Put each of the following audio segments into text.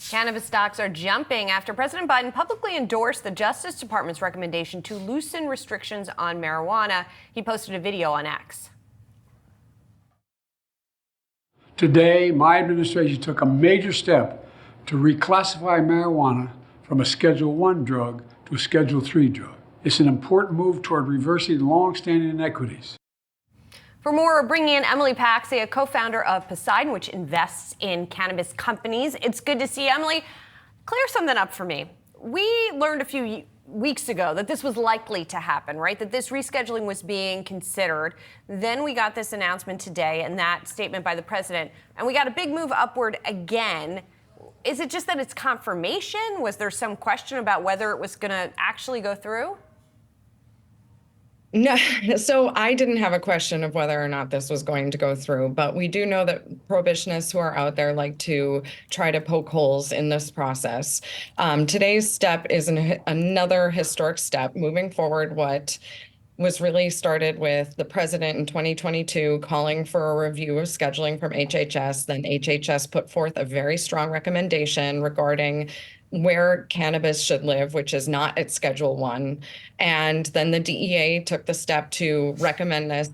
Cannabis stocks are jumping after President Biden publicly endorsed the Justice Department's recommendation to loosen restrictions on marijuana. He posted a video on X. Today, my administration took a major step to reclassify marijuana from a Schedule I drug to a Schedule III drug. It's an important move toward reversing long-standing inequities. For more, we're bringing in Emily Paxia, co-founder of Poseidon, which invests in cannabis companies. It's good to see you, Emily. Clear something up for me. We learned a few weeks ago that this was likely to happen, right? That this rescheduling was being considered. Then we got this announcement today and that statement by the president, and we got a big move upward again. Is it just that it's confirmation? Was there some question about whether it was going to actually go through? No, so I didn't have a question of whether or not this was going to go through, but we do know that prohibitionists who are out there like to try to poke holes in this process. Today's step is another historic step moving forward. What was really started with the president in 2022 calling for a review of scheduling from HHS. Then HHS put forth a very strong recommendation regarding where cannabis should live, which is not at Schedule I. And then the DEA took the step to recommend this.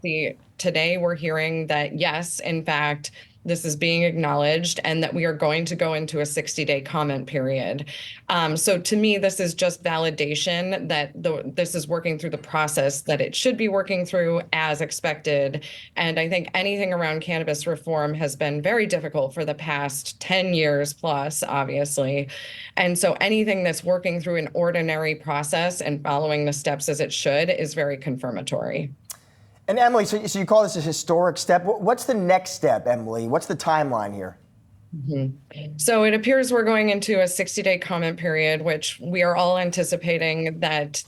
Today we're hearing that, yes, in fact, this is being acknowledged and that we are going to go into a 60-day comment period. So to me, this is just validation that this is working through the process that it should be working through as expected. And I think anything around cannabis reform has been very difficult for the past 10 years plus, obviously. And so anything that's working through an ordinary process and following the steps as it should is very confirmatory. And Emily, so you call this a historic step. What's the next step, Emily? What's the timeline here? Mm-hmm. So it appears we're going into a 60-day comment period, which we are all anticipating that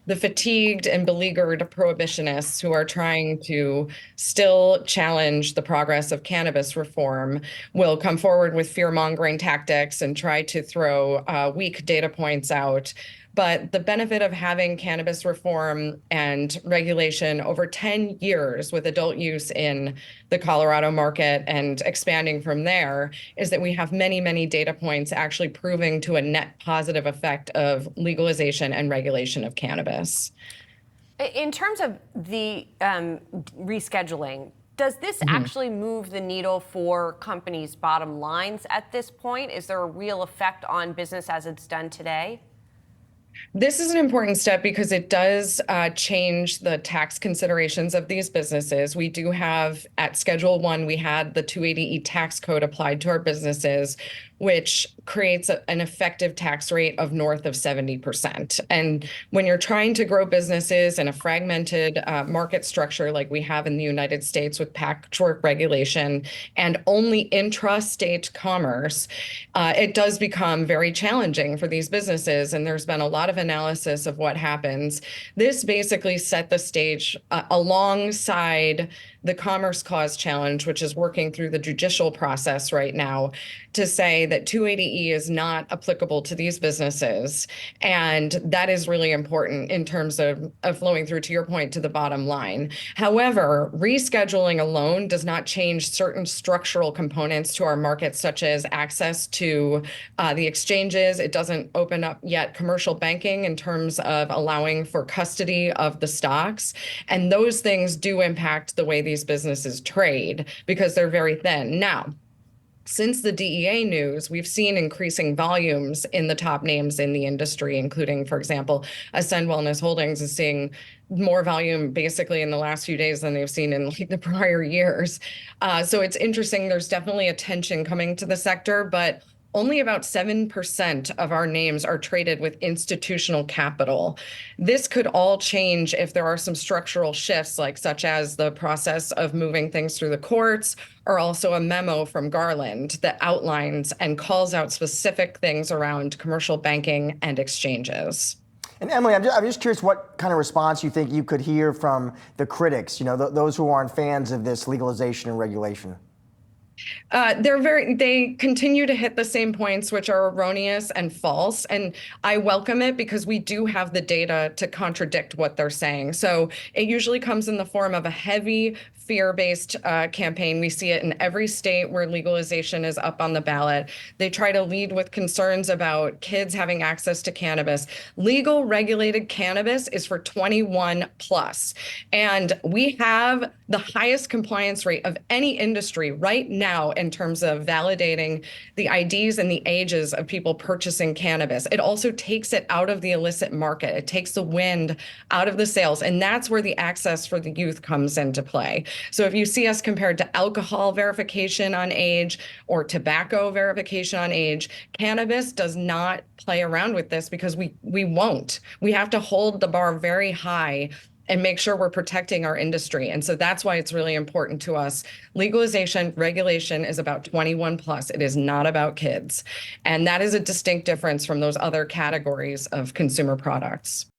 the fatigued and beleaguered prohibitionists who are trying to still challenge the progress of cannabis reform will come forward with fear-mongering tactics and try to throw weak data points out. But the benefit of having cannabis reform and regulation over 10 years with adult use in the Colorado market and expanding from there is that we have many, many data points actually proving to a net positive effect of legalization and regulation of cannabis. In terms of the rescheduling, does this actually move the needle for companies' bottom lines at this point? Is there a real effect on business as it's done today? This is an important step because it does change the tax considerations of these businesses. We do have at Schedule I, we had the 280E tax code applied to our businesses, which creates an effective tax rate of north of 70%. And when you're trying to grow businesses in a fragmented market structure like we have in the United States with patchwork regulation and only intrastate commerce, it does become very challenging for these businesses. And there's been a lot of analysis of what happens. This basically set the stage alongside the Commerce Clause challenge, which is working through the judicial process right now, to say that 280E is not applicable to these businesses. And that is really important in terms of flowing through, to your point, to the bottom line. However, rescheduling alone does not change certain structural components to our market, such as access to the exchanges. It doesn't open up yet commercial banking in terms of allowing for custody of the stocks. And those things do impact the way these businesses trade because they're very thin. Now, since the DEA news, we've seen increasing volumes in the top names in the industry, including, for example, Ascend Wellness Holdings is seeing more volume basically in the last few days than they've seen in like the prior years. So it's interesting. There's definitely attention coming to the sector, but only about 7% of our names are traded with institutional capital. This could all change if there are some structural shifts, like such as the process of moving things through the courts, or also a memo from Garland that outlines and calls out specific things around commercial banking and exchanges. And Emily, I'm just curious what kind of response you think you could hear from the critics, those who aren't fans of this legalization and regulation. They continue to hit the same points, which are erroneous and false. And I welcome it because we do have the data to contradict what they're saying. So it usually comes in the form of a heavy fear-based campaign. We see it in every state where legalization is up on the ballot. They try to lead with concerns about kids having access to cannabis. Legal regulated cannabis is for 21 plus. And we have the highest compliance rate of any industry right now in terms of validating the IDs and the ages of people purchasing cannabis. It also takes it out of the illicit market. It takes the wind out of the sales. And that's where the access for the youth comes into play. So if you see us compared to alcohol verification on age or tobacco verification on age, cannabis does not play around with this because we won't. We have to hold the bar very high and make sure we're protecting our industry. And so that's why it's really important to us. Legalization, regulation is about 21 plus. It is not about kids. And that is a distinct difference from those other categories of consumer products.